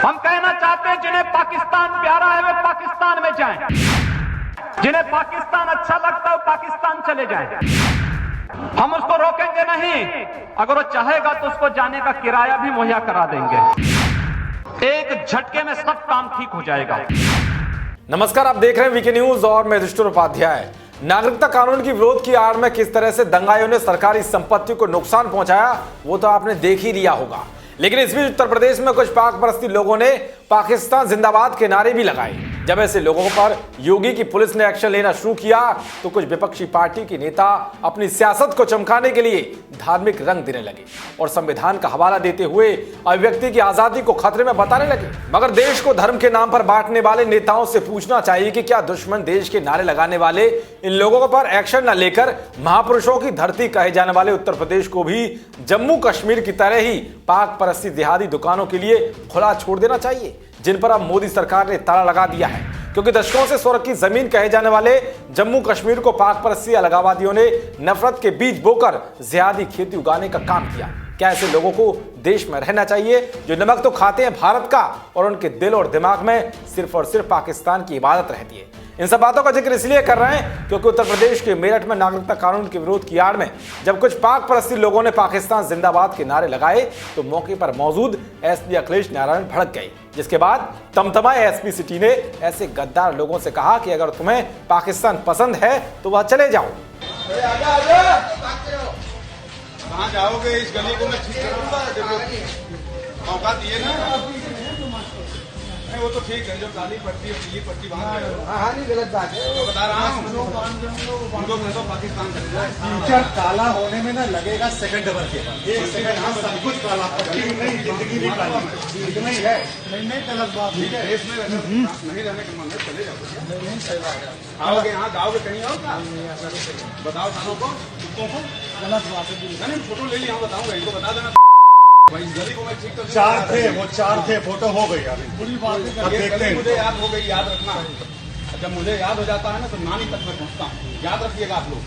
हम कहना चाहते हैं जिन्हें पाकिस्तान प्यारा है वे पाकिस्तान में जाएं, जिन्हें पाकिस्तान अच्छा लगता है वो पाकिस्तान चले जाएं। हम उसको रोकेंगे नहीं, अगर वो चाहेगा तो उसको जाने का किराया भी मुहैया करा देंगे। एक झटके में सब काम ठीक हो जाएगा। नमस्कार, आप देख रहे हैं वीके न्यूज और मैं युधिष्ठिर उपाध्याय। नागरिकता कानून की विरोध की आड़ में किस तरह से दंगाइयों ने सरकारी संपत्ति को नुकसान पहुंचाया वो तो आपने देख ही लिया होगा। लेकिन इस बीच उत्तर प्रदेश में कुछ पाक परस्ती लोगों ने पाकिस्तान जिंदाबाद के नारे भी लगाए। जब ऐसे लोगों पर योगी की पुलिस ने एक्शन लेना शुरू किया तो कुछ विपक्षी पार्टी के नेता अपनी सियासत को चमकाने के लिए धार्मिक रंग देने लगे और संविधान का हवाला देते हुए अभिव्यक्ति की आजादी को खतरे में बताने लगे। मगर देश को धर्म के नाम पर बांटने वाले नेताओं से पूछना चाहिए कि क्या दुश्मन देश के नारे लगाने वाले इन लोगों पर एक्शन न लेकर महापुरुषों की धरती कहे जाने वाले उत्तर प्रदेश को भी जम्मू कश्मीर की तरह ही पाक परस्ती जिहादी दुकानों के लिए खुला छोड़ देना चाहिए, जिन पर अब मोदी सरकार ने ताला लगा दिया है। क्योंकि दशकों से स्वर्ग की जमीन कहे जाने वाले जम्मू कश्मीर को पाक परस्ती अलगाववादियों ने नफरत के बीज बोकर जिहादी खेती उगाने का काम किया। क्या ऐसे लोगों को देश में रहना चाहिए जो नमक तो खाते हैं भारत का और उनके दिल और दिमाग में सिर्फ और सिर्फ पाकिस्तान की इबादत रहती है। इन सब बातों का जिक्र इसलिए कर रहे हैं क्योंकि उत्तर प्रदेश के मेरठ में नागरिकता कानून के विरोध की आड़ में जब कुछ पाक परस्ती लोगों ने पाकिस्तान जिंदाबाद के नारे लगाए तो मौके पर मौजूद एसपी अखिलेश नारायण भड़क गए, जिसके बाद तमतमाए एसपी सिटी ने ऐसे गद्दार लोगों से कहा कि अगर तुम्हें पाकिस्तान पसंद है तो वह चले जाओ। कहाँ जाओगे? इस गली को मैं ठीक करूंगा। मौका दिए ना, नहीं वो तो ठीक है, जो काली पट्टी है पीली पट्टी हाँ नहीं गलत बात है, तो बता रहा हूँ उनको तो पाकिस्तान चले जाए। फ्यूचर काला होने में ना लगेगा सेकंड डबल के एक सेकंड हम सब कुछ काला पट्टी नहीं, जिंदगी भी काली इतना ही है। नहीं गलत बात है, देश में नहीं रहने का मन है चले जाओ। नहीं सही बात है, आओगे यहाँ जाओगे कहीं और बताओ थानों को गलत बात है। नहीं फोटो ले लिया बताऊंगा, इनको बता देना भाई गली को मैं ठीक कर। चार थे फोटो हो गई अभी पूरी बात देखते हैं। मुझे याद हो गई, याद रखना। जब मुझे याद हो जाता है ना तो नानी तक मैं पहुंचता हूँ, याद रखिएगा आप लोग।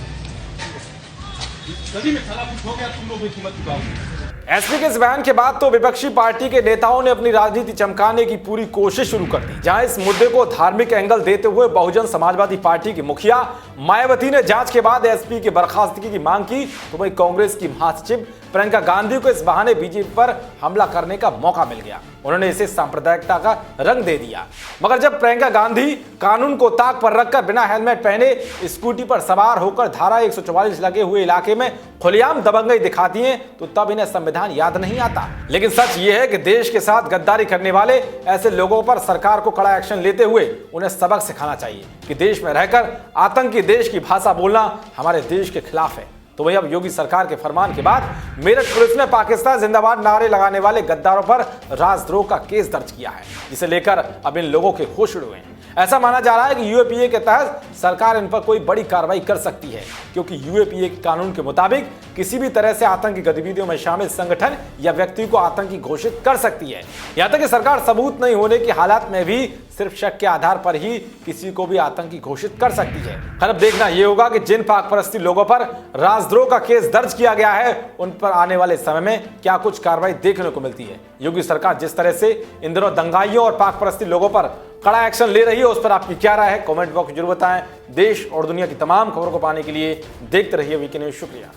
गली में खला कुछ हो गया तुम लोग भी कीमत चुकाओगे। एसपी के इस बयान के बाद तो विपक्षी पार्टी के नेताओं ने अपनी राजनीति चमकाने की पूरी कोशिश शुरू कर दी। जहां इस मुद्दे को धार्मिक एंगल देते हुए बहुजन समाजवादी पार्टी की मुखिया मायावती ने जांच के बाद एसपी की बर्खास्तगी की मांग की तो वहीं कांग्रेस की महासचिव प्रियंका गांधी को इस बहाने बीजेपी पर हमला करने का मौका मिल गया। उन्होंने इसे सांप्रदायिकता का रंग दे दिया। मगर जब प्रियंका गांधी कानून को ताक पर रखकर बिना हेलमेट पहने स्कूटी पर सवार होकर धारा 144 लगे हुए इलाके में खुलेआम दबंगई दिखाती हैं तो तब इन्हें संविधान याद नहीं आता। लेकिन सच ये है कि देश के साथ गद्दारी करने वाले ऐसे लोगों पर सरकार को कड़ा एक्शन लेते हुए उन्हें सबक सिखाना चाहिए कि देश में रहकर आतंकी देश की भाषा बोलना हमारे देश के खिलाफ है। तो वही अब योगी सरकार के फरमान के बाद मेरठ पुलिस ने पाकिस्तान जिंदाबाद नारे लगाने वाले गद्दारों पर राजद्रोह का केस दर्ज किया है, जिसे लेकर अब इन लोगों के होश उड़ गए हैं। ऐसा माना जा रहा है कि यूएपीए के तहत सरकार इन पर कोई बड़ी कार्रवाई कर सकती है, क्योंकि यूएपीए के कानून के मुताबिक किसी भी तरह से आतंकी गतिविधियों में शामिल संगठन या व्यक्ति को आतंकी घोषित कर सकती है। यहां तक कि सरकार सबूत नहीं होने की हालात में भी सिर्फ शक के आधार पर ही किसी को भी आतंकी घोषित कर सकती है। अब देखना यह होगा कि जिन पाक परस्ती लोगों पर राजद्रोह का केस दर्ज किया गया है उन पर आने वाले समय में क्या कुछ कार्रवाई देखने को मिलती है। योगी सरकार जिस तरह से इन दिनों दंगाइयों और पाक परस्ती लोगों पर कड़ा एक्शन ले रही है उस पर आपकी क्या राय है, कमेंट बॉक्स जरूर बताएं। देश और दुनिया की तमाम खबरों को पाने के लिए देखते रहिए वीके न्यूज। शुक्रिया।